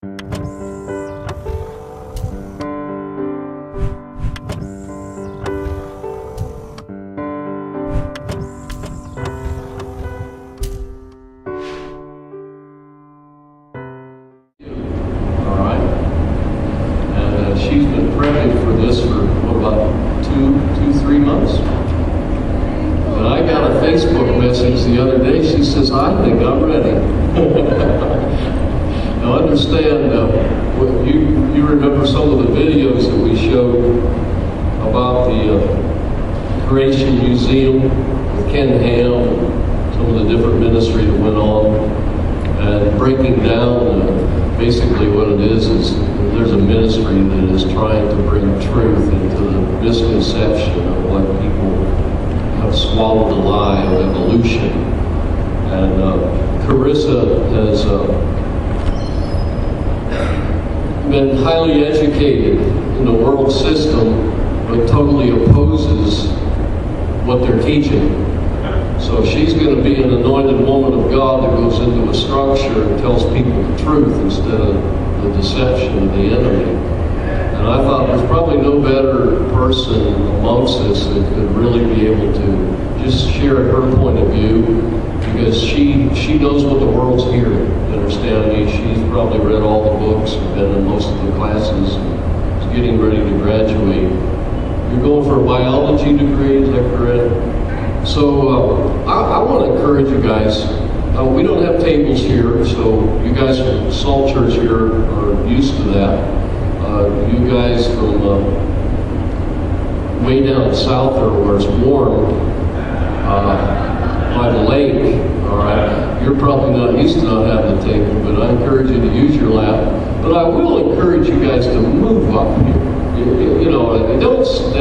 She's been prepping for this for, what, about two, 3 months? And I got a Facebook message the other day. She says, I think I'm ready. Now understand, you remember some of the videos that we showed about the Creation Museum with Ken Ham, some of the different ministry that went on, and breaking down basically what it is there's a ministry that is trying to bring truth into the misconception of what people have swallowed the lie of evolution. And Carissa has been highly educated in the world system, but totally opposes what they're teaching. So she's going to be an anointed woman of God that goes into a structure and tells people the truth instead of the deception of the enemy. And I thought there's probably no better person amongst us that could really be able to just share her point of view, because she knows what the world's hearing. You understand me? She's probably read all the books and been in most of the classes. She's getting ready to graduate. You're going for a biology degree, is that correct? So I want to encourage you guys. We don't have tables here, so you guys from Salt Church here are used to that. You guys from way down south there where it's warm by the lake, all right, you're probably not used to not having a table, but I encourage you to use your lap. But I will encourage you guys to move up here. You know, don't sit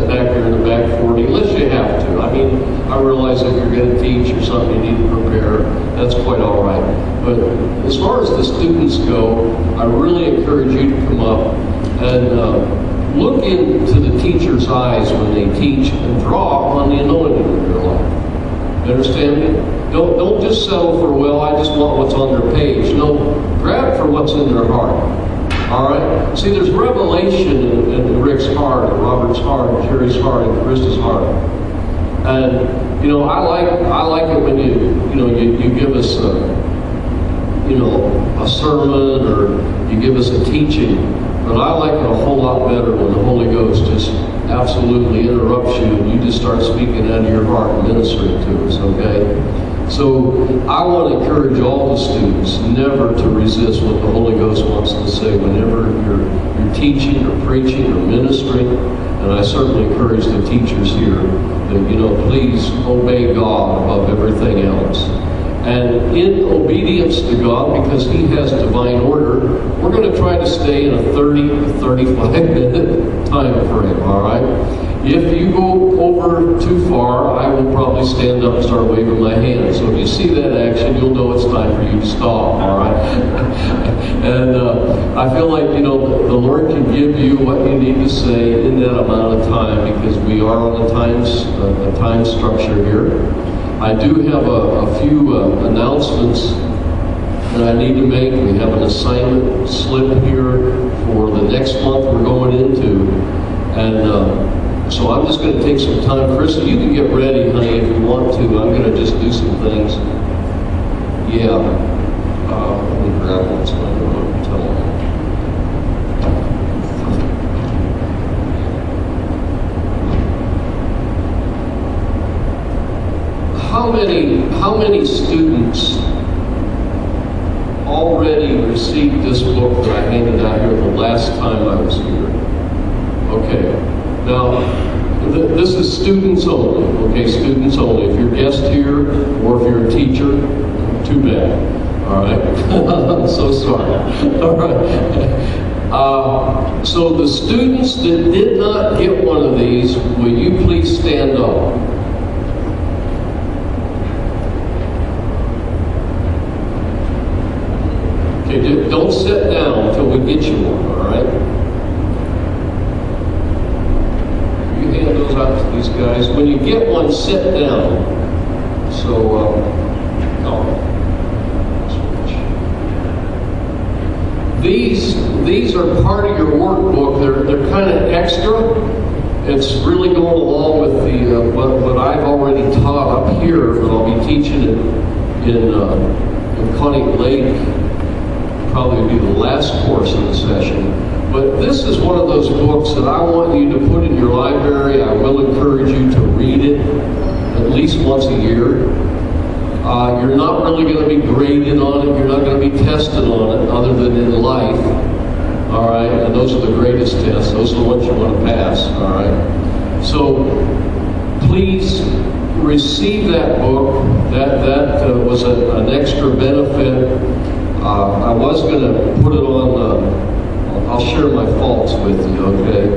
back here in the back 40 unless you have to. I mean, I realize if you're going to teach or something you need to prepare, that's quite all right. But as far as the students go, I really encourage you to come up and look into the teacher's eyes when they teach and draw on the anointing in their life. You understand me? Don't just settle for, well, I just want what's on their page. No, grab for what's in their heart. All right? See, there's revelation in Rick's heart, and Robert's heart, and Jerry's heart, and Krista's heart. And, you know, I like it when you give us a sermon or you give us a teaching, but I like it a whole lot better when the Holy Ghost just absolutely interrupts you and you just start speaking out of your heart and ministering to us, okay? So I want to encourage all the students never to resist what the Holy Ghost wants to say whenever you're teaching or preaching or ministering. And I certainly encourage the teachers here that, please obey God above everything else. And in obedience to God, because He has divine order, we're going to try to stay in a 30 to 35 minute time frame, all right? If you go over too far, I will probably stand up and start waving my hand. So if you see that action, you'll know it's time for you to stop, all right? And I feel like, the Lord can give you what you need to say in that amount of time, because we are on a time structure here. I do have a few announcements that I need to make. We have an assignment slip here for the next month we're going into. And so I'm just going to take some time. Krista, you can get ready, honey, if you want to. I'm going to just do some things. Yeah. Let me grab what's going on. Tell them. How many students already received this book that I handed out here the last time I was here? Okay. Now, this is students only, okay? Students only. If you're a guest here or if you're a teacher, too bad. All right? I'm so sorry. All right. So the students that did not get one of these, will you please stand up? Okay, don't sit down until we get you one, all right? You hand those out to these guys. When you get one, sit down. So, These are part of your workbook. They're kind of extra. It's really going along with the what I've already taught up here, but I'll be teaching it in Connie Lake. Probably be the last course in the session. But this is one of those books that I want you to put in your library. I will encourage you to read it at least once a year. You're not really going to be graded on it. You're not going to be tested on it other than in life. All right? And those are the greatest tests. Those are the ones you want to pass. All right? So please receive that book. That was an extra benefit. I was going to put it on, I'll share my faults with you, okay?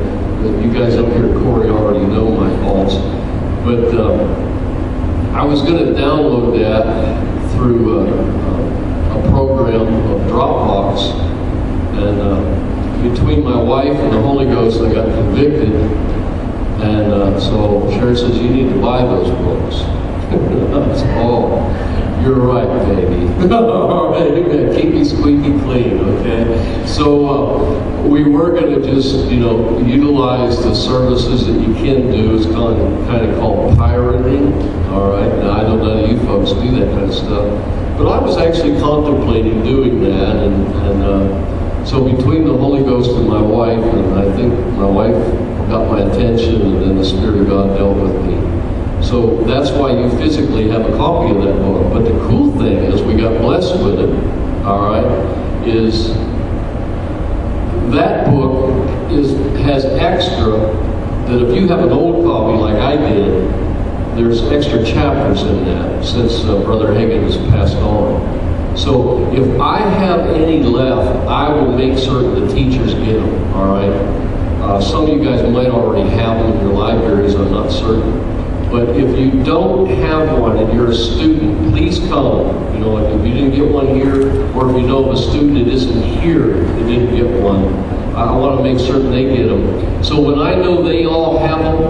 You guys up here at Corey already know my faults. But I was going to download that through a program of Dropbox. And between my wife and the Holy Ghost, I got convicted. And so Sharon says, you need to buy those books. Oh. You're right, baby. All right, keep me squeaky clean, okay? So we were going to just, utilize the services that you can do. It's kind of called pirating, all right? Now, I know none of you folks do that kind of stuff. But I was actually contemplating doing that, and so between the Holy Ghost and my wife, and I think my wife got my attention, and then the Spirit of God dealt with me. So that's why you physically have a copy of that book. But the cool thing is, we got blessed with it, all right, is that book has extra that if you have an old copy like I did, there's extra chapters in that since Brother Hagin has passed on. So if I have any left, I will make certain the teachers get them, all right? Some of you guys might already have them in your libraries, I'm not certain. But if you don't have one and you're a student, please come. If you didn't get one here, or if you know of a student that isn't here that didn't get one, I want to make certain they get them. So when I know they all have them,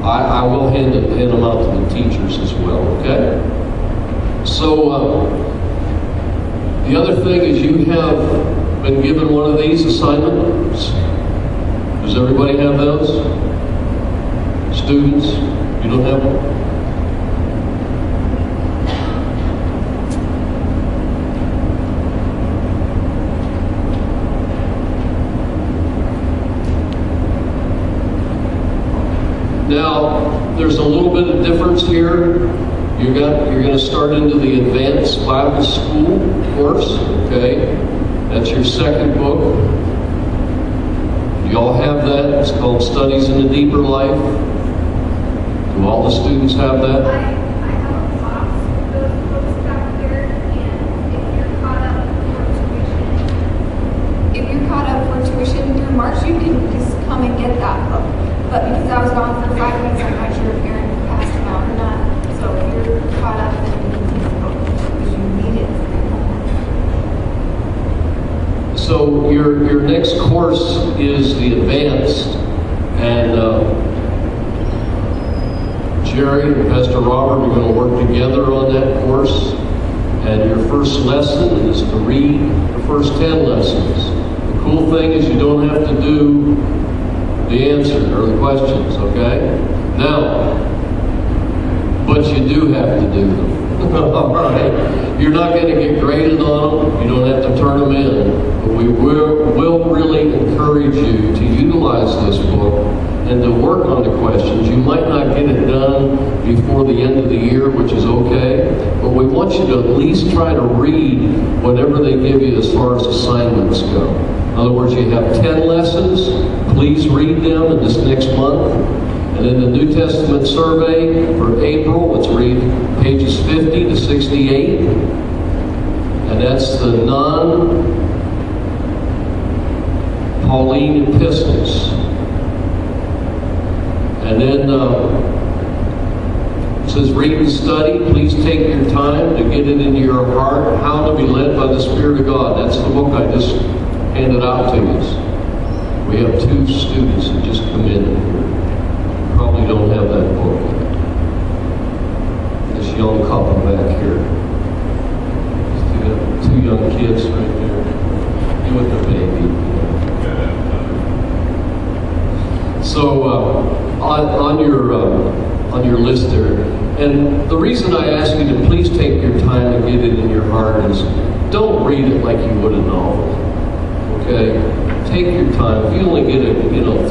I will hand them out to the teachers as well, okay? So the other thing is, you have been given one of these assignments. Does everybody have those? Students? You don't have one? Now, there's a little bit of difference here. You're going to start into the Advanced Bible School course, okay? That's your second book. You all have that. It's called Studies in the Deeper Life. Do all the students have that? I have a box of those books back there, and if you're caught up for tuition through March, you can just come and get that book. But because I was gone for 5 weeks, I'm not sure if Aaron passed them out or not. So if you're caught up, then you need the book because you need it. So your next course is the Advanced, and Jerry and Pastor Robert are going to work together on that course, and your first lesson is to read the first 10 lessons. The cool thing is, you don't have to do the answer or the questions, okay? Now, but you do have to do them. All right? You're not going to get graded on them. You don't have to turn them in. But we will really encourage you to utilize this book and to work on the questions. You might not get it done before the end of the year, which is okay, but we want you to at least try to read whatever they give you as far as assignments go. In other words, you have 10 lessons. Please read them in this next month. And in the New Testament survey for April, let's read pages 50 to 68. And that's the non-Pauline epistles. And then it says, read and study. Please take your time to get it into your heart. How to be led by the Spirit of God. That's the book I just handed out to you. We have 2 students that just come in here. Probably don't have that book. This young couple back here. See that? 2 young kids right there. You with the baby. on your list there. And the reason I ask you to please take your time and get it in your heart is don't read it like you would a novel. Okay? Take your time. If you only get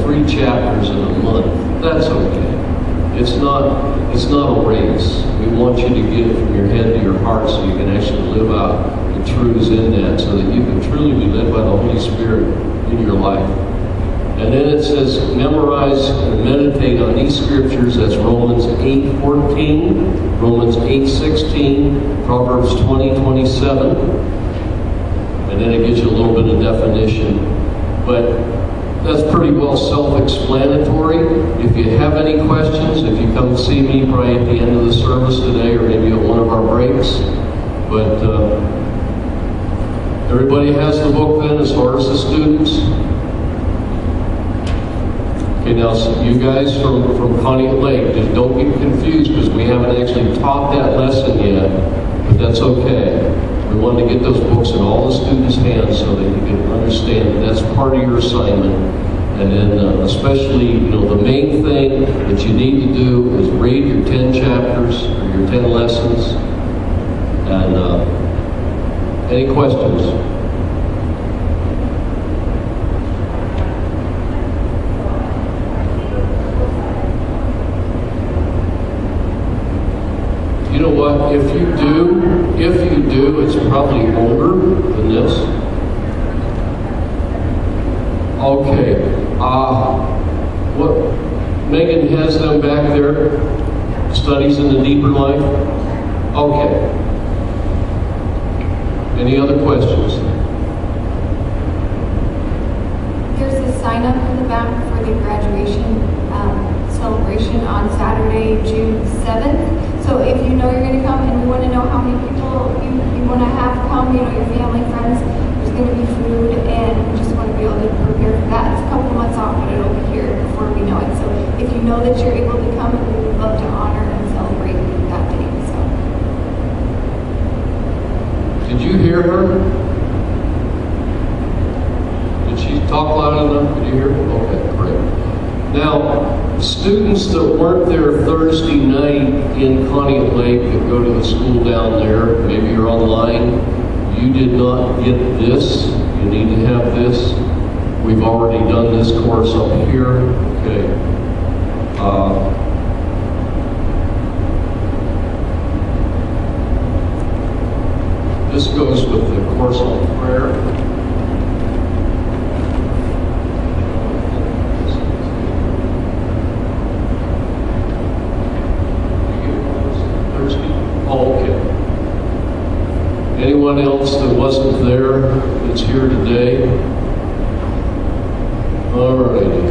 3 chapters in a month, that's okay. It's not a race. We want you to get it from your head to your heart so you can actually live out the truths in that so that you can truly be led by the Holy Spirit in your life. And then it says, memorize and meditate on these scriptures. That's Romans 8:14, Romans 8:16, Proverbs 20:27. And then it gives you a little bit of definition. But that's pretty well self-explanatory. If you have any questions, if you come see me probably at the end of the service today or maybe at one of our breaks. But everybody has the book then as far as the students? Okay, now so you guys from Pontiac Lake, just don't get confused because we haven't actually taught that lesson yet, but that's okay. We want to get those books in all the students' hands so that you can understand that that's part of your assignment. And then especially, the main thing that you need to do is read your 10 chapters or your 10 lessons. And any questions? You know what? If you do, it's probably older than this. Okay. What Megan has them back there? Studies in the Deeper Life? Okay. Any other questions? There's a sign up in the back for the graduation celebration on Saturday, June 7th. So if you know you're going to come and we want to know how many people you want to have come, your family, friends, there's going to be food and we just want to be able to prepare for that. It's a couple months off, but it'll be here before we know it. So if you know that you're able to come, we would love to honor and celebrate that day. So. Did you hear her? Did she talk loud enough? Did you hear her? Okay, great. Now, students that weren't there Thursday night in Pontiac Lake that go to the school down there, maybe you're online, you did not get this. You need to have this. We've already done this course up here. Okay. This goes with the course on prayer. Anyone else that wasn't there that's here today? All righty.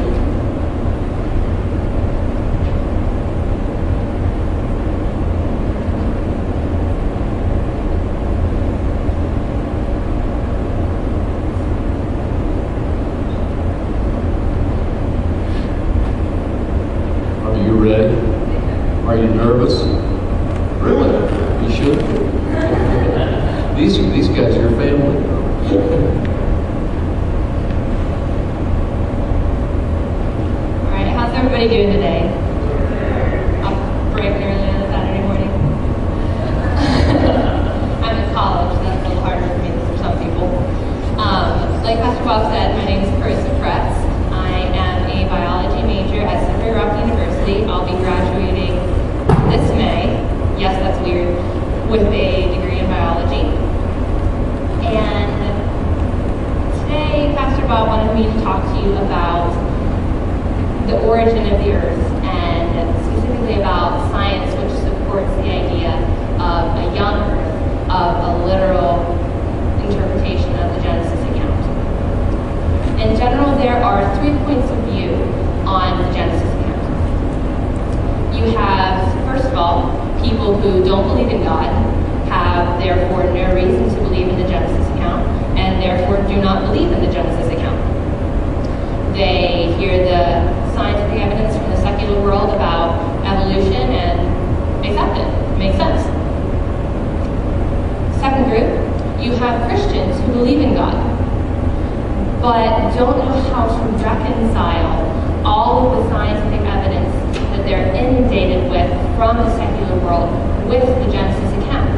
Are you ready? Are you nervous? Really? You should be. These guys are your family. All right, how's everybody doing today? I'm bright and early on a Saturday morning. I'm in college, so that's a little harder for me than for some people. Like Pastor Bob said, my name is Carissa Kretz. I am a biology major at Sunbury Rock University. I'll be graduating this May. Yes, that's weird. With a degree in biology. And today, Pastor Bob wanted me to talk to you about the origin of the earth and specifically about science, which supports the idea of a young earth, of a literal interpretation of the Genesis account. In general, there are 3 points of view on the Genesis account. You have, first of all, people who don't believe in God, have therefore no reason to believe in the Genesis account, and therefore do not believe in the Genesis account. They hear the scientific evidence from the secular world about evolution and accept it. Makes sense. Second group, you have Christians who believe in God, but don't know how to reconcile all of the scientific evidence that they're inundated with from the secular world with the Genesis account.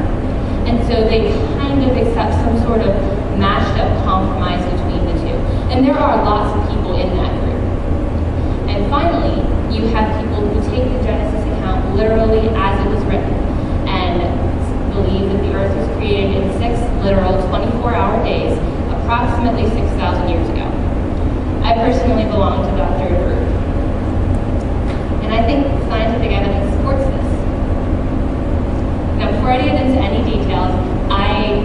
And so they kind of accept some sort of mashed up compromise between the two. And there are lots of people in that group. And finally, you have people who take the Genesis account literally as it was written and believe that the earth was created in 6 literal 24-hour days, approximately 6,000 years ago. I personally belong to that third group. And I think scientific evidence supports this. Now, before I get into any details, I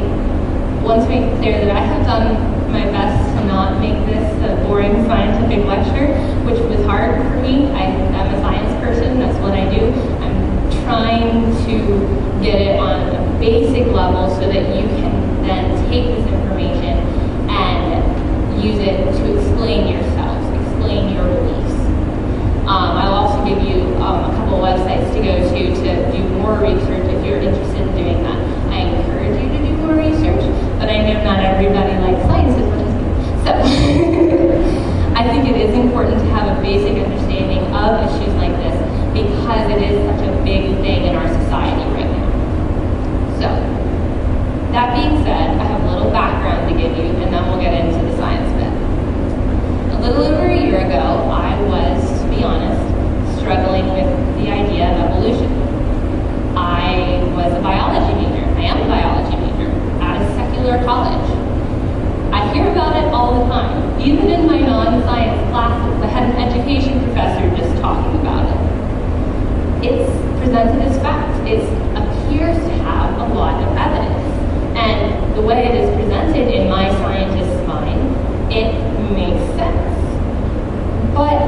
want to make clear that I have done my best to not make this a boring scientific lecture, which was hard for me. I'm a science person, that's what I do. I'm trying to get it on a basic level so that you can then take this information and use it to explain yourselves, explain your beliefs. I'll also give you a couple websites to go to do more research if you're interested in doing that. I encourage you to do more research, but I know not everybody likes science as much as me. So I think it is important to have a basic understanding of issues like this because it is such a big thing in our society right now. So, that being said, I have a little background to give you, and then we'll get into the science bit. A little over a year ago, I was, to be honest, struggling with the idea of evolution. I was a biology major. I am a biology major at a secular college. I hear about it all the time. Even in my non-science classes, I had an education professor just talking about it. It's presented as fact. It appears to have a lot of evidence. And the way it is presented in my scientist's mind, it makes sense. But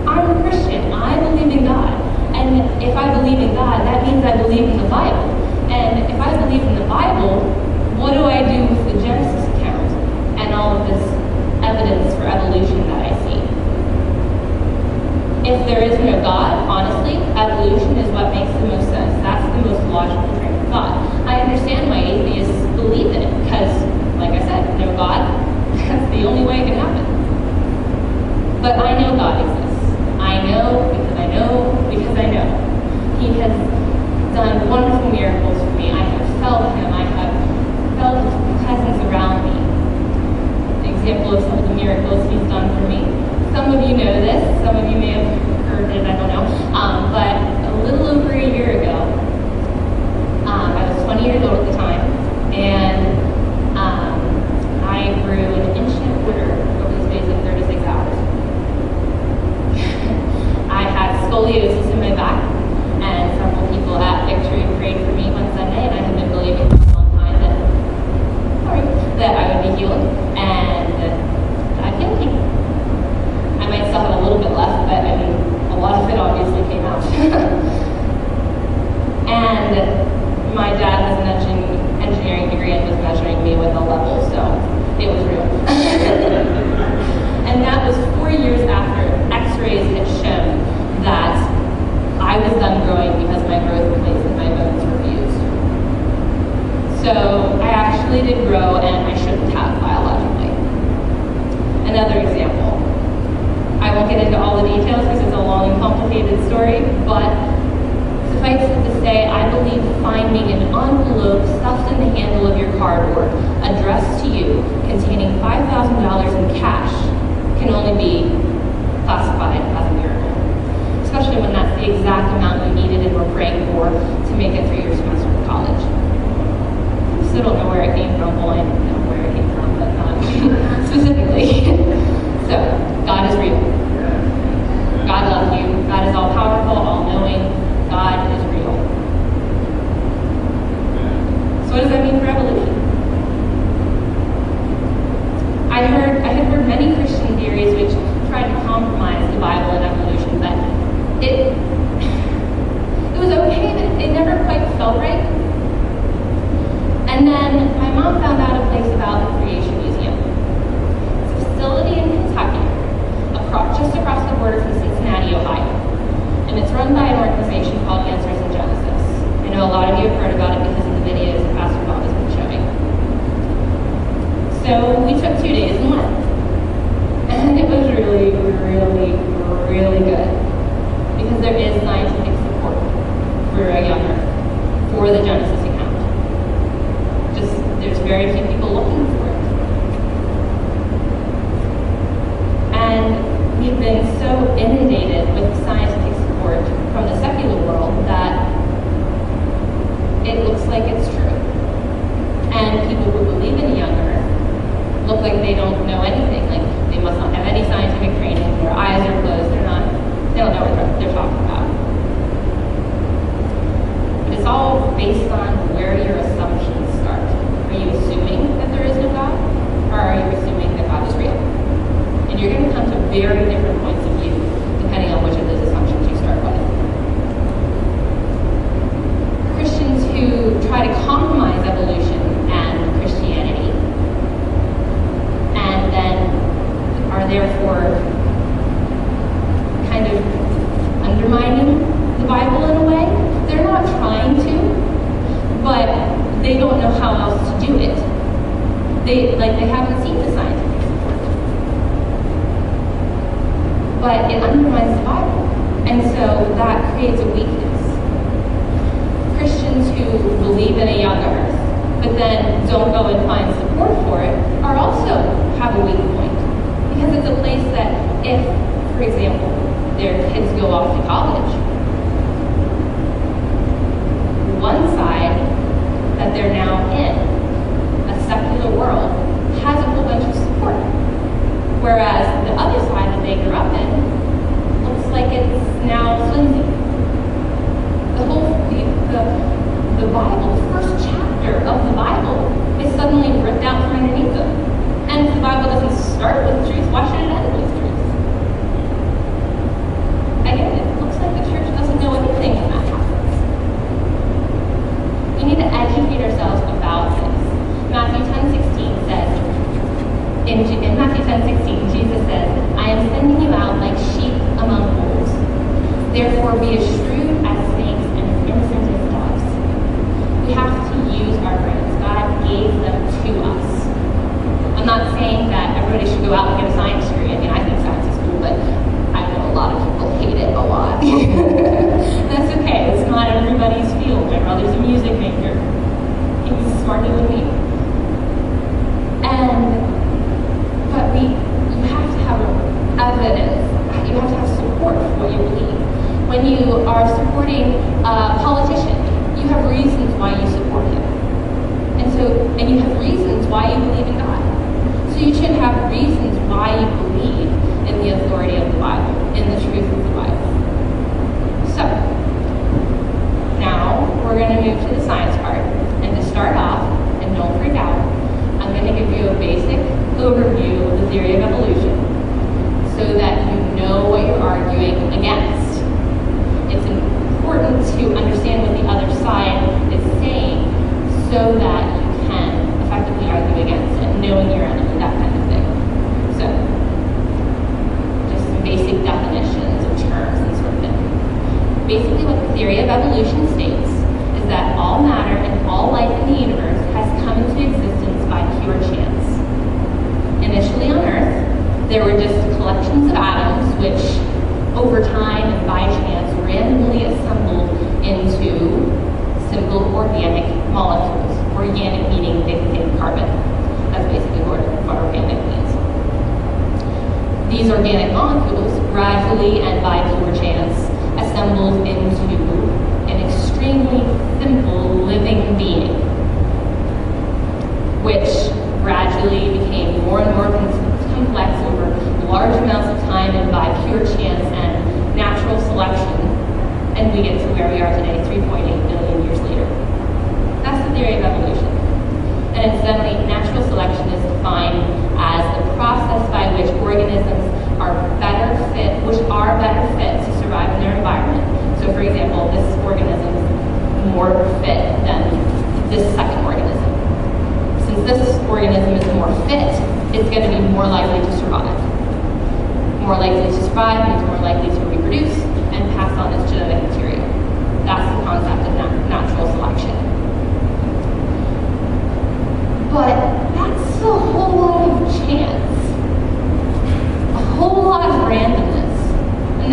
I'm a Christian. I believe in God. And if I believe in God, that means I believe in the Bible. And if I believe in the Bible, what do I do with the Genesis account and all of this evidence for evolution that I see? If there is no God, honestly, evolution is what makes the most sense. That's the most logical train of thought. I understand why atheists believe in it, because, like I said, no God, that's the only way it can happen. But I know God exists. I know because I know because I know. He has done wonderful miracles for me. I have felt Him. I have felt His presence around me. An example of some of the miracles He's done for me. Some of you know this, some of you may have heard it, I don't know. But a little over a year ago, I was 20 years old at the time, and I grew an inch and a quarter over the space of 36 hours. I had scoliosis in my back, and several people at Victory prayed for me one Sunday, and I had been believing for a long time that I would be healed, and I've been healed. I might still have a little bit left, but I mean, a lot of it obviously came out. And my dad has an engineering degree and was measuring me with a level, so it was real. And that was 4 years after x-rays had shown that I was done growing because my growth plates in my bones were fused. So I actually did grow, and I shouldn't have biologically. Another example. I won't get into all the details because it's a long and complicated story, but suffice it to say, I believe finding an envelope stuffed in the handle of your cardboard addressed to you containing $5,000 in cash can only be classified as a miracle, especially when that's the exact amount you needed and were praying for to make it through your semester of college. I still don't know where it came from. Well, I know where it came from, but not specifically. So, God is real. God loves you. God is all powerful, all knowing. God is real. So what does that mean for evolution? I had heard many Christian theories which tried to compromise the Bible and evolution, but it was okay, but it never quite felt right. And then my mom found out a place about the Creation Museum. It's a facility in Kentucky, just across the border from Cincinnati, Ohio. And it's run by an organization called Answers in Genesis. I know a lot of you have heard about it because of the videos that Pastor Bob has been showing. So we took 2 days and went. And it was really, really, really good because there is scientific support for a young Earth, for the Genesis account. Just, there's very few people looking for it. And we've been so inundated with scientific support from the secular world that it looks like it's true. And people who believe in a young Earth look like they don't know anything, like they must not have any scientific training, their eyes are closed, they don't know what they're talking about. But it's all based on where your assumptions start. Are you assuming that there is no God, or are you assuming that God is real? And you're going to come to very different points of view depending on which of those assumptions you start with. Christians who try to compromise evolution and Christianity and then are therefore kind of undermining the Bible in a way. They're not trying to, but they don't know how else to do it. They haven't seen the scientific support. But it undermines the Bible. And so that creates a weakness. Christians who believe in a young Earth, but then don't go and find support for it, are also have a weak point. Because it's a place that if, for example, their kids go off to college, one side that they're now in, a secular world, has a whole bunch of support. Whereas the other side that they grew up in looks like it's now flimsy. The Bible, the first chapter of the Bible is suddenly ripped out from underneath them. And if the Bible doesn't start with truth, why should it end with truth? Again, it looks like the church doesn't know anything when that happens. We need to educate ourselves about this. Matthew 10:16 says, in Matthew 10:16, Jesus says, I am sending you out like sheep among wolves. Therefore be as shrewd as snakes and as innocent as doves. We have to use our brains. God gave them to us. I'm not saying that everybody should go out and get a science degree. I mean, I think science is cool, but I know a lot of people hate it a lot. That's okay. It's not everybody's field. My brother's a music maker. He's smarter than me. But you have to have evidence. You have to have support for what you believe. When you are supporting a politician, you have reasons why you support him. And you have reasons why you believe in God. So you should have reasons why you believe in the authority of the Bible, in the truth of the Bible. So, now we're going to move to the science part. And to start off, and don't freak out, I'm going to give you a basic overview of the theory of evolution so that you know what you're arguing against. It's important to understand what the other side is saying so that you can effectively argue against it, knowing your enemy, that kind of thing. So, just some basic definitions of terms and sort of thing. Basically, what the theory of evolution states is that all matter and all life in the universe has come into existence by pure chance. Initially on Earth, there were just collections of atoms which, over time and by chance, randomly assembled into simple organic molecules. Organic meaning they contain carbon. That's basically what organic means. These organic molecules gradually and by pure chance assembled into an extremely simple living being, which gradually became more and more complex over large amounts of time and by pure chance and natural selection, and we get to where we are today, 3.8 billion years later. That's the theory of evolution. And incidentally, natural selection is defined as the process by which organisms are better fit to survive in their environment. So for example, this organism is more fit than this second organism. Since this organism is more fit, it's going to be more likely to survive. More likely to survive means more likely to reproduce and pass on its genetic material. That's the concept of natural selection. But that's a whole lot of chance, a whole lot of randomness. And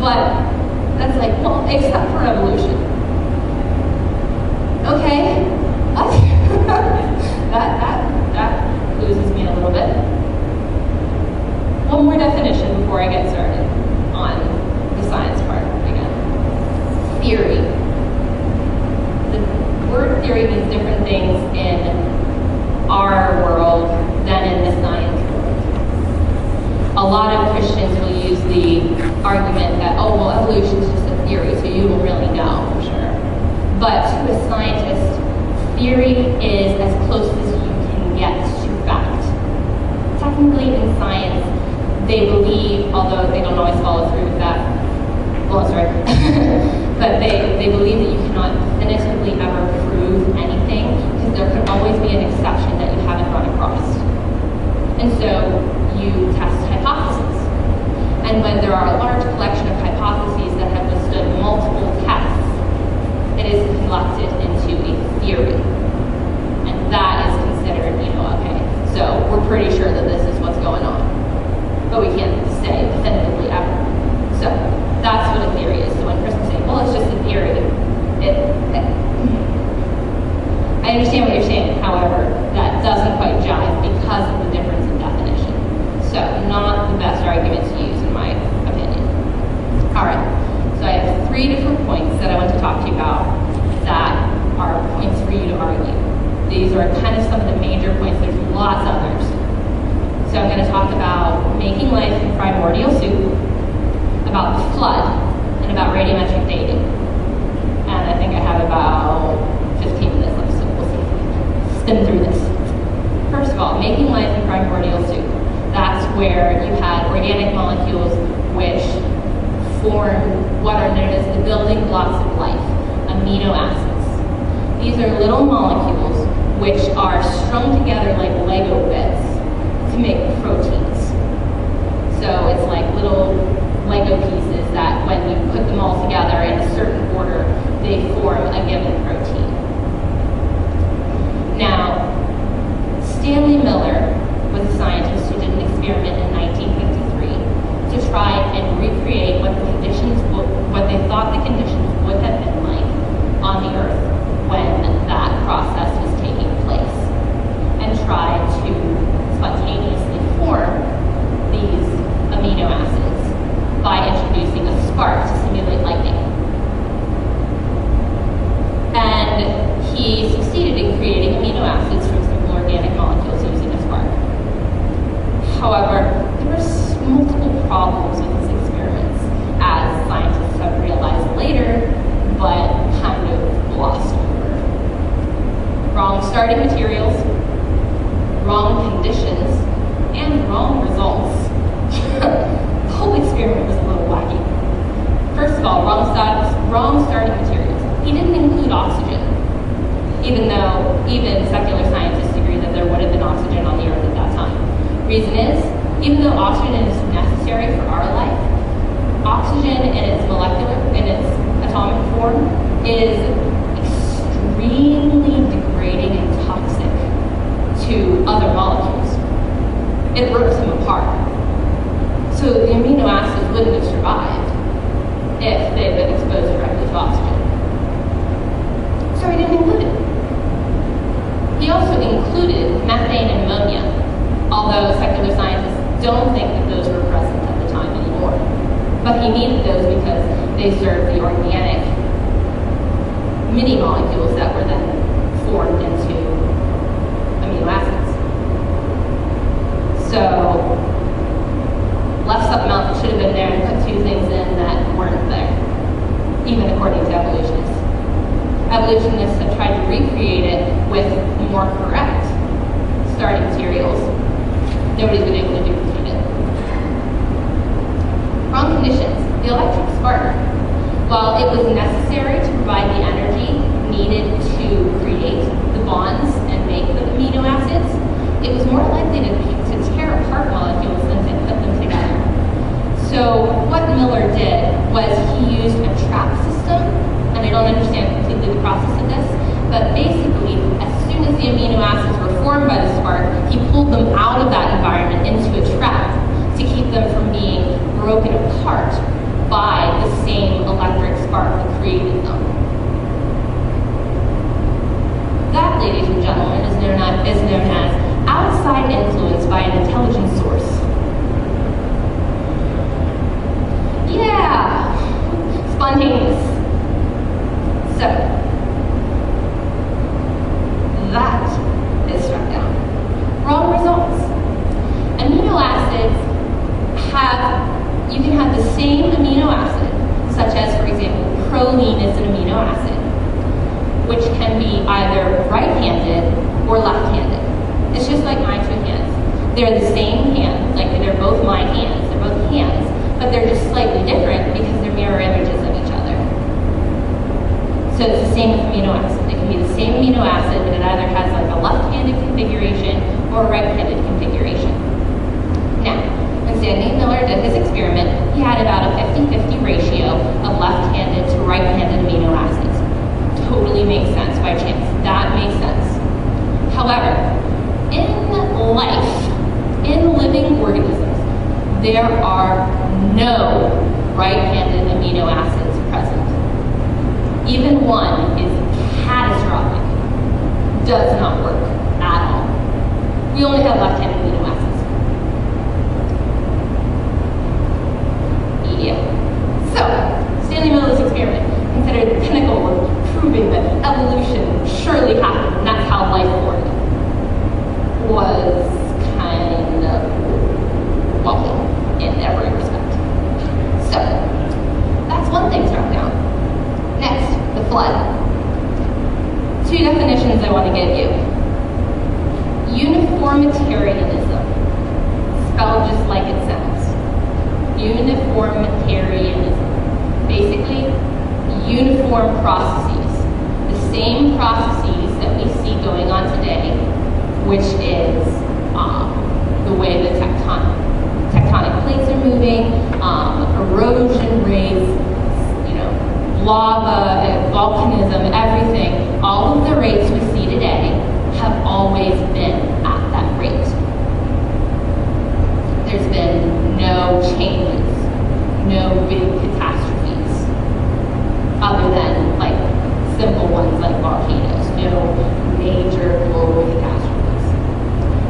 But that's like, well, except for evolution. Okay, what? that loses me a little bit. One more definition before I get started on the science part again. Theory. The word theory means different things in our world than in the science world. A lot of Christians will use the argument that, oh, well, evolution is just a theory, so you don't really know for sure. But to a scientist, theory is as close as you can get to fact. Technically, in science, they believe, although they don't always follow through with that, well, sorry, but they believe that you cannot definitively ever prove anything because there could always be an exception that you haven't run across. And so you test hypotheses. And when there are a large collection of hypotheses that have withstood multiple tests, it is collected into a theory. And that is considered, okay, so we're pretty sure that this is what's going on. But we can't say definitively ever. So that's what a theory is. So when Christians say, well, it's just a theory, I understand what you're saying. However, that doesn't quite jive because of the difference in definition. So not the best argument to use in my opinion. All right. So I have 3 different points that I want to talk to you about that are points for you to argue. These are kind of some of the major points. There's lots of others. So I'm going to talk about making life in primordial soup, about the flood, and about radiometric dating. And I think I have about 15 minutes left, so we'll see if we can skim through this. First of all, making life in primordial soup. That's where you had organic molecules which form what are known as the building blocks of life, amino acids. These are little molecules which are strung together like Lego bits to make proteins. So it's like little Lego pieces that when you put them all together in a certain order, they form a given protein. Now, Stanley Miller was a scientist who did an experiment in 1953 to try and recreate what they thought the conditions would have been like on the Earth when that process was taking place, and try to spontaneously form these amino acids by introducing a spark to simulate lightning. And he succeeded in creating amino acids from simple organic molecules using a spark. However, there were multiple problems with his experiments, as scientists have realized later, but kind of glossed over. Wrong starting materials, wrong conditions, and wrong results. The whole experiment was a little wacky. First of all, wrong starting materials. He didn't include oxygen, even though even secular scientists agree that there would have been oxygen on the Earth at that time. Reason is, even though oxygen is necessary for our life, oxygen in its atomic form is extremely degrading and toxic to other molecules. It rips them apart. So the amino acids wouldn't have survived if they had been exposed directly to oxygen. So he didn't include it. He also included methane and ammonia, although secular scientists don't think that those were present at the time anymore. But he needed those because they served the organic mini molecules that were then formed into amino acids. So left something out that should have been there and put 2 things in that weren't there, even according to evolutionists. Evolutionists have tried to recreate it with more correct starting materials. Nobody's been able to duplicate it. Wrong conditions. The electric spark. While it was necessary to provide the energy needed to create the bonds and make the amino acids, it was more likely to tear apart molecules than to put them together. So what Miller did was he used a trap system, and I don't understand completely the process of this, but basically, as soon as the amino acids were formed by the spark, he pulled them out of that environment into a trap to keep them from being broken apart by the same electric spark that created them. That, ladies and gentlemen, is known as outside influence by an intelligent source. Yeah, spontaneous. So, that is struck down. Wrong results. Amino acids you can have the same amino acid, such as, for example, proline is an amino acid, which can be either right-handed or left-handed. It's just like my two hands. They're the same hands, like they're both my hands, they're both hands, but they're just slightly different because they're mirror images of each other. So it's the same with amino acid. It can be the same amino acid, but it either has like a left-handed configuration or a right-handed configuration. Now, when Stanley Miller did his experiment, he had about a 50-50 ratio of left-handed to right-handed amino acids. Totally makes sense by chance. That makes sense. However, in life, in living organisms, there are no right-handed amino acids present. Even one is catastrophic. Does not work at all. We only have left-handed amino acids. Yeah. So, Stanley Miller's experiment, considered the pinnacle of proving that evolution surely happened, and that's how life formed, was kind of wacky in every respect. So, that's one thing struck down. Next, the flood. Two definitions I want to give you. Uniformitarianism, spelled just like it sounds. Uniformitarianism. Basically, uniform processes. The same processes that we see going on today, which is the way the tectonic plates are moving, erosion rates, lava, volcanism, everything. All of the rates we see today have always been at that rate. There's been no changes, no big catastrophes, other than like simple ones like volcanoes, no major global catastrophes.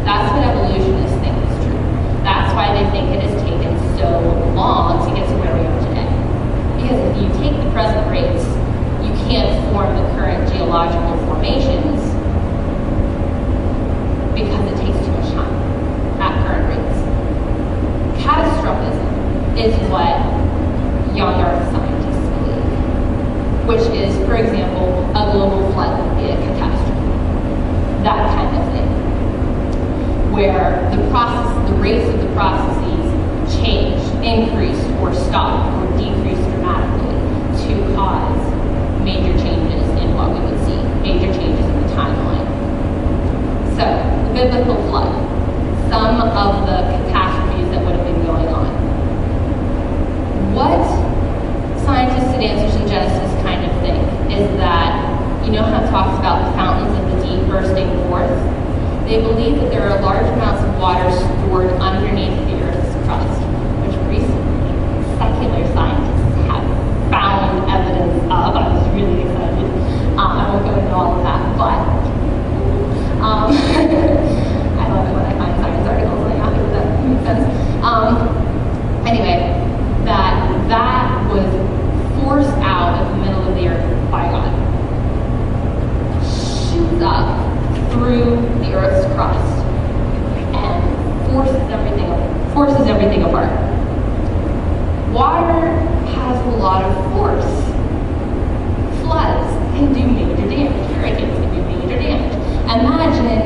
That's what evolutionists think is true. That's why they think it has taken so long to get to where we are today. Because if you take the present rates, you can't form the current geological formations because it takes too much time at current rates. Catastrophism is what young Earth scientists believe, which is, for example, a global flood would be a catastrophe. That kind of thing, where the rates of the processes change, increase, or stop, or decrease dramatically to cause major changes in what we would see, major changes in the timeline. So, the biblical flood, some of the catastrophes that would have been going on. What scientists and answers in Genesis kind of think is that, you know how it talks about the fountains of the deep bursting forth? They believe that there are large amounts of water stored underneath the Earth's crust, which recently secular scientists have found evidence of. I was really excited. I won't go into all of that, but I love it when I find science articles and I have to that makes sense. Anyway, that was forced out of the middle of the Earth by God. Shoots up through the Earth's crust and forces everything apart. Water has a lot of force. Floods can do major damage. Hurricanes can do major damage. Imagine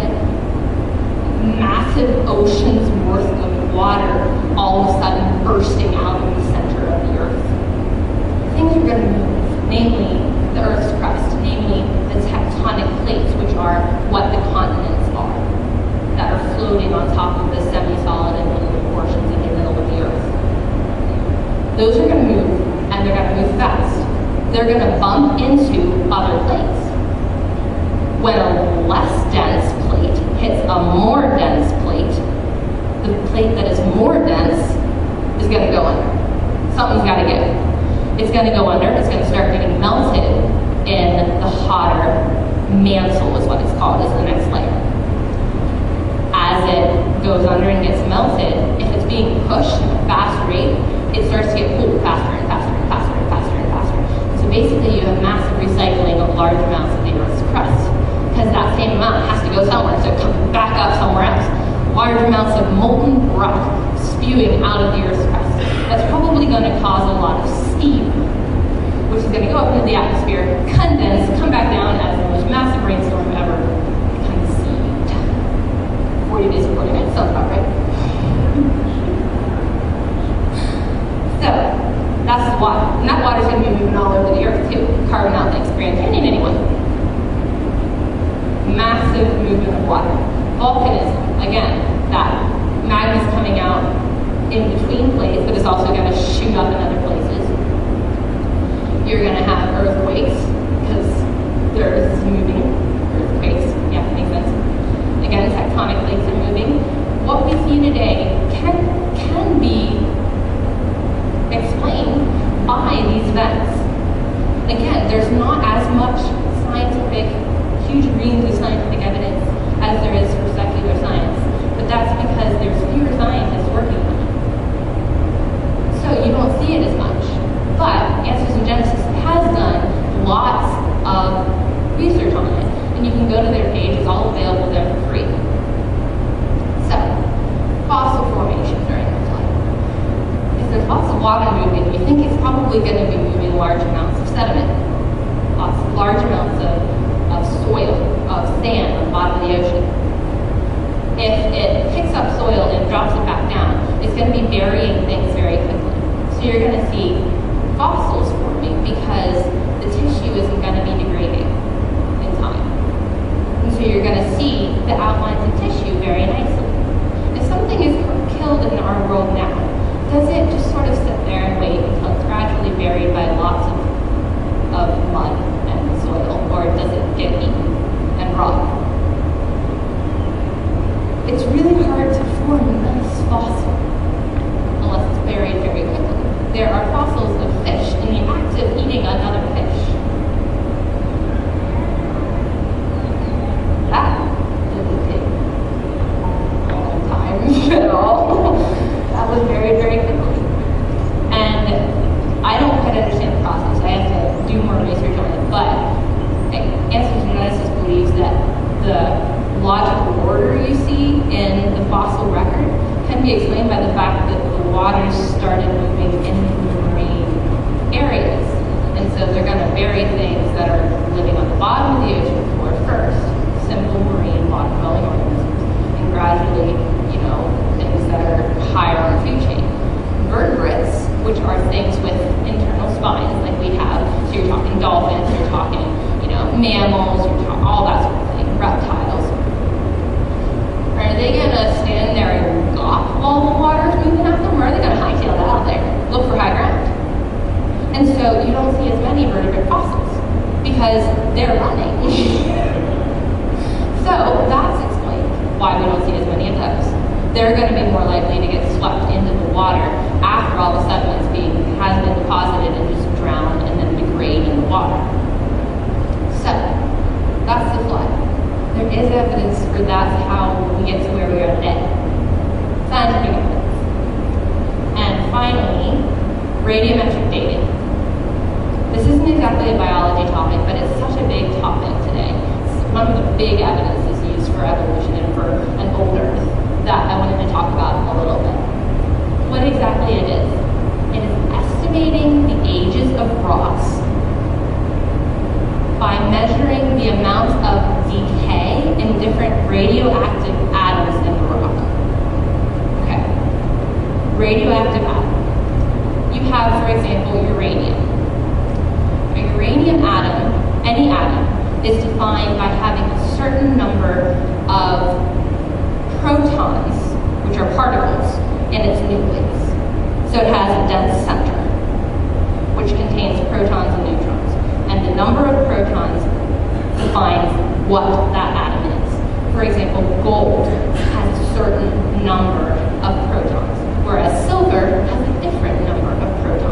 massive oceans worth of water all of a sudden bursting out of the center of the Earth. Things are going to move, namely the Earth's crust, namely the tectonic plates, which are what the continents are, that are floating on top of the semi-solid and liquid portions in the middle of the Earth. Those are going to move, and they're going to move fast. They're going to bump into other plates. When a less dense plate hits a more dense plate, the plate that is more dense is going to go under. something's got to give. It's going to go under, it's going to start getting melted in the hotter mantle is what it's called, is the next layer. As it goes under and gets melted, if it's being pushed at a fast rate, it starts to get cooled faster and faster and faster and faster and faster. So basically you have massive recycling of large amounts of the Earth's crust, because that same amount has to go somewhere, so it comes back up somewhere else. Large amounts of molten rock spewing out of the Earth's crust. That's probably going to cause a lot of steam, which is going to go up into the atmosphere, condense, come back down as the most massive rainstorm ever conceived. 40 days and 40 nights, sounds about right. So, that's the water. And that water's going to be moving all over the Earth too, carving out Lake Grand Canyon anyway. Massive movement of water. Volcanism, again, that magma's coming out in between plates, but it's also going to shoot up in other places. You're going to have earthquakes, because the Earth is moving. Earthquakes, yeah, makes sense. Again, tectonic plates are moving. What we see today can be explained by these events. Again, there's not as much huge reams of scientific evidence as there is for secular science, but that's because there's fewer scientists working on it. So you don't see it as much. But Answers in Genesis has done lots of research on it, and you can go to their page, it's all available there for free. So, fossil formation during the flood. If there's lots of water moving, you think it's probably going to be moving large amounts of sediment, large amounts of soil, of sand on the bottom of the ocean. If it picks up soil and drops it back down, it's going to be burying things very quickly. So you're going to see fossils forming because the tissue isn't going to be degrading in time. And so you're going to see the outlines of tissue very nicely. If something is killed in our world now, does it just sort of sit there and wait until it's gradually buried by lots of mud and soil, or does it get eaten and rot? It's really hard to form a nice fossil unless it's buried very quickly. There are fossils of fish in the act of eating another fish. That didn't take a long time at all. That was very, very quickly. And I don't quite understand the process. I have to do more research on it. But Answers in Genesis believes that the logical order you see in the fossil record can be explained by the fact that the waters started moving into the marine areas. And so they're going to bury things that are living on the bottom of the ocean floor first, simple marine water-dwelling organisms, and gradually, things that are higher on the food chain. Vertebrates, which are things with internal spines like we have, so you're talking dolphins, you're talking, mammals, you're talking all that sort of thing, reptiles. Are they going to stand there and gawk while the water's moving at them, or are they going to hightail that out there, look for high ground? And so you don't see as many vertebrate fossils because they're running. So that's explained why we don't see as many of those. They're going to be more likely to get swept into the water after all the sediment has been deposited and just drown and then degrade in the water. So that's the flood. There is evidence for that's how we get to where we are today. Scientific evidence. And finally, radiometric dating. This isn't exactly a biology topic, but it's such a big topic today. It's one of the big evidences used for evolution and for an old Earth that I wanted to talk about a little bit. What exactly it is estimating the ages of rocks by measuring the amount of decay in different radioactive atoms in the rock. Okay. Radioactive atom. You have, for example, uranium. A uranium atom, any atom, is defined by having a certain number of protons, which are particles, in its nucleus. So it has a dense center, which contains protons and neutrons. And the number of protons defines what that atom is. For example, gold has a certain number of protons, whereas silver has a different number of protons.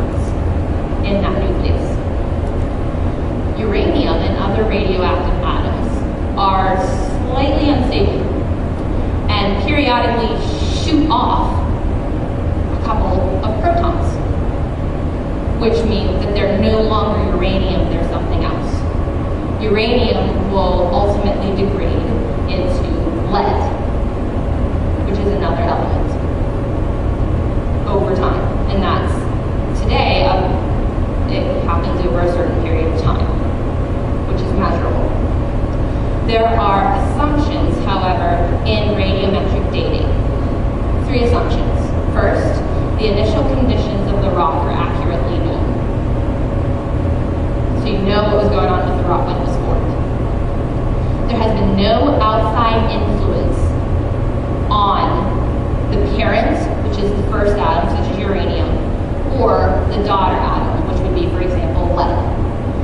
which means that they're no longer uranium, they're something else. Uranium will ultimately degrade into lead, which is another element, over time. And that's today, it happens over a certain period of time, which is measurable. There are assumptions, however, in radiometric dating. 3 assumptions. First, the initial conditions of the rock are accurately known. So you know what was going on with the rock when it was formed. There has been no outside influence on the parent, which is the first atom, such as uranium, or the daughter atom, which would be, for example, lead.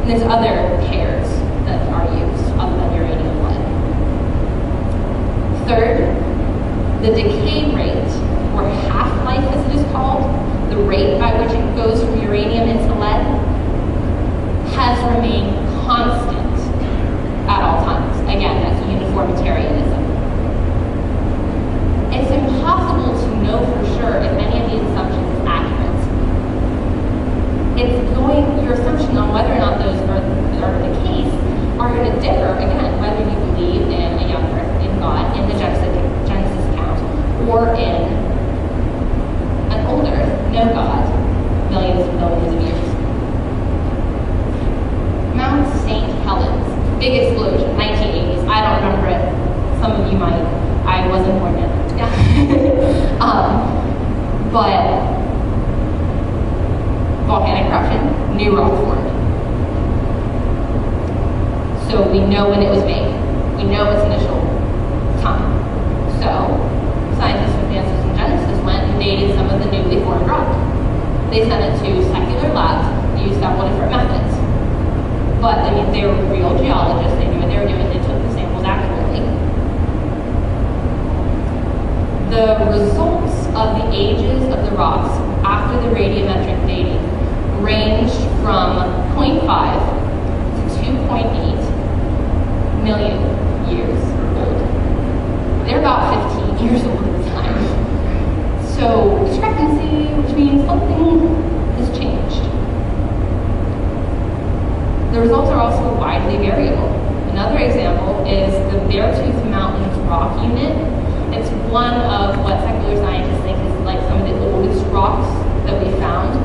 And there's other pairs that are used other than uranium and lead. Third, the decay rate, or half-life as it is called, the rate by which it goes from uranium into lead, has remained constant at all times. Again, that's uniformitarianism. It's impossible to know for sure if any of these assumptions is accurate. Your assumption on whether or not those are the case are going to differ, again, whether you believe in a young earth, in God, in the Genesis account, or in an old earth, no God, millions and millions of years. Mount St. Helens, big explosion, 1980s. I don't remember it. Some of you might. I wasn't born yet. But volcanic eruption, new rock formed. So we know when it was made. We know its initial time. So scientists with Answers in Genesis went and dated some of the newly formed rock. They sent it to secular labs, used several different methods. But they were real geologists, they knew what they were doing, they took the samples accurately. The results of the ages of the rocks after the radiometric dating ranged from 0.5 to 2.8 million years old. They're about 15 years old at the time. So discrepancy, which means something has changed. The results are also widely variable. Another example is the Beartooth Mountains rock unit. It's one of what secular scientists think is like some of the oldest rocks that we found.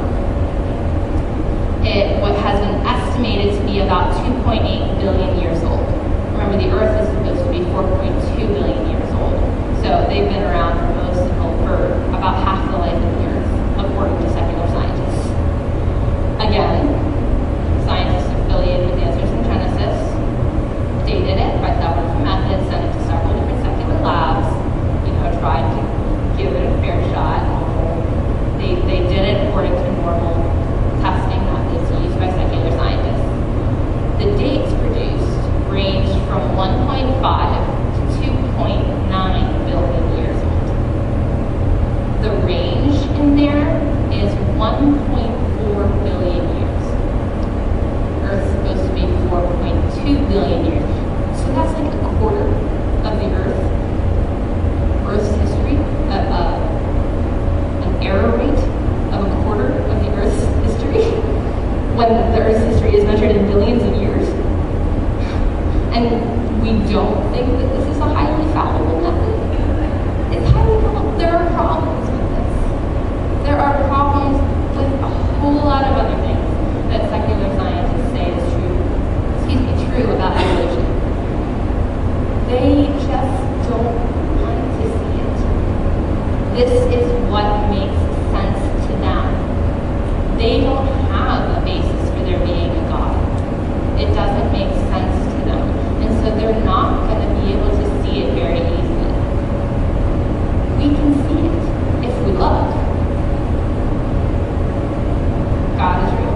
What has been estimated to be about 2.8 billion years old. Remember, the Earth is supposed to be 4.2 billion years old. So they've been around for about half the life of the Earth, according to secular scientists. Again, scientists affiliated with Answers in Genesis dated it by several different methods, sent it to several different secular labs, tried to give it a fair shot. They did it according to normal testing methods used by secular scientists. The dates produced ranged from 1.5 to 2.9 billion years old. The range in there is 1.4 billion years. Earth's supposed to be 4.2 billion years. So that's like a quarter of the Earth's history, an error rate of a quarter of the Earth's history, when the Earth's history is measured in billions of years. And we don't think that this is a highly fallible method. It's highly fallible. There are problems with this. There are problems with a whole lot of other things that secular scientists say is true about evolution. They just don't want to see it. This is what makes sense to them. They don't have a basis for there being a God. It doesn't make sense to them. And so they're not going to be able to see it very easily. We can see it if we look. God is real.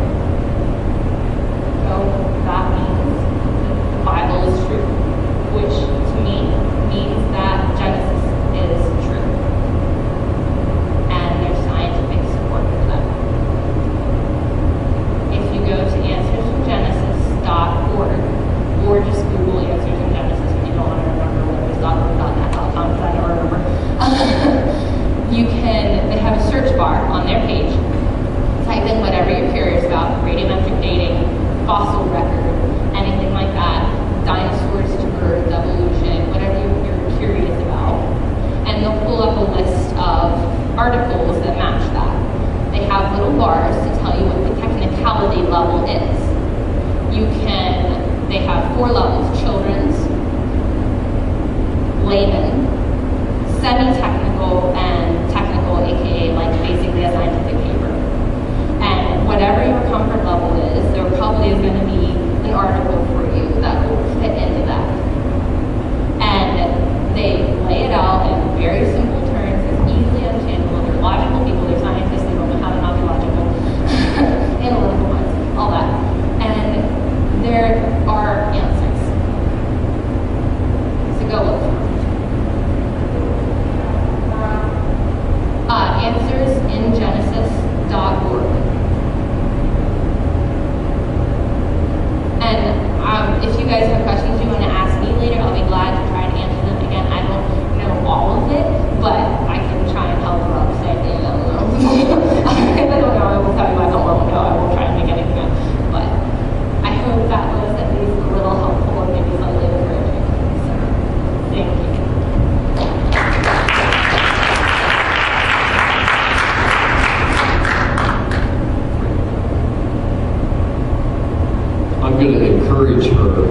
I'm going to encourage her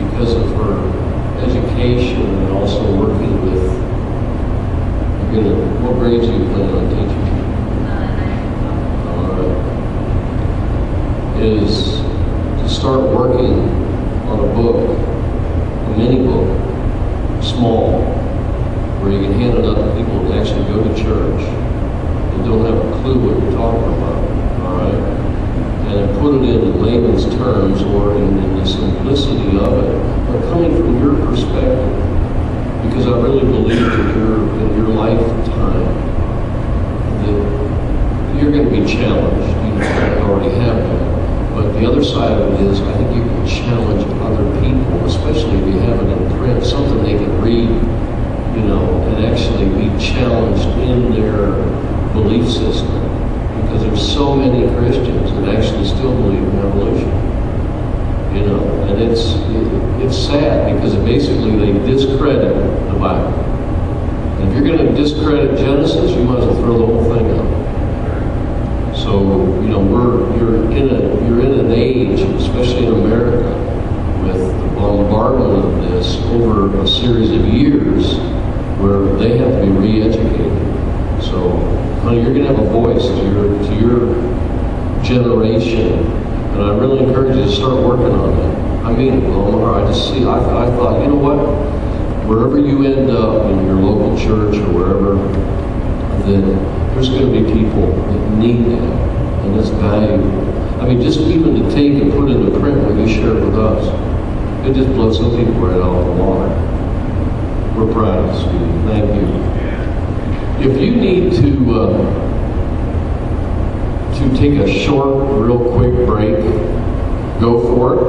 because of her education and also working with, what grades do you plan on teaching? All right. Is to start working on a book, a mini book, small, where you can hand it up to people who actually go to church and don't have a clue what you're talking about, all right? And then put it in layman's terms or in the simplicity of it, but coming from your perspective, because I really believe that in your lifetime that you're going to be challenged. You already have been. But the other side of it is, I think you can challenge other people, especially if you have it in print, something they can read, and actually be challenged in their belief system. Because there's so many Christians that actually still believe in evolution. And it's sad because basically they discredit the Bible. And if you're going to discredit Genesis, you might as well throw the whole thing out. So, you're in an age, especially in America, with the bombardment of this over a series of years where they have to be re-educated. So, honey, you're going to have a voice to your generation, and I really encourage you to start working on that. I mean, Omar, I just see, I thought, you know what? Wherever you end up in your local church or wherever, then there's going to be people that need that, and it's valuable. I mean, just even to take and put into print what you share with us, it just blows some people right out of the water. We're proud of you, sweetie. Thank you. If you need to take a short, real quick break, go for it.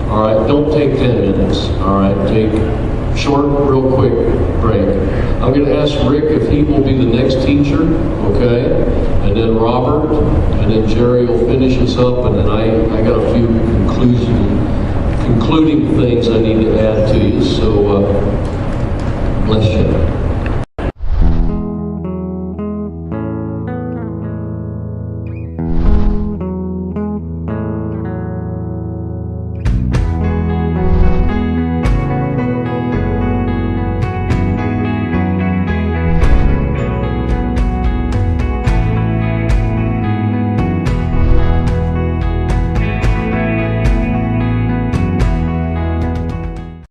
All right, don't take 10 minutes. All right, take short, real quick break. I'm going to ask Rick if he will be the next teacher, okay? And then Robert, and then Jerry will finish us up, and then I got a few concluding things I need to add to you. So bless you.